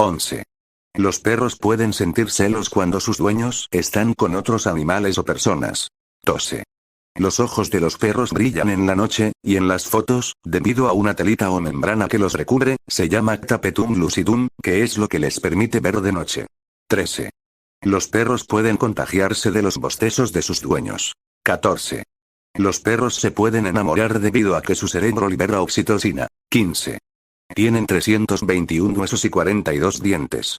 11. Los perros pueden sentir celos cuando sus dueños están con otros animales o personas. 12. Los ojos de los perros brillan en la noche, y en las fotos, debido a una telita o membrana que los recubre, se llama tapetum lucidum, que es lo que les permite ver de noche. 13. Los perros pueden contagiarse de los bostezos de sus dueños. 14. Los perros se pueden enamorar debido a que su cerebro libera oxitocina. 15. Tienen 321 huesos y 42 dientes.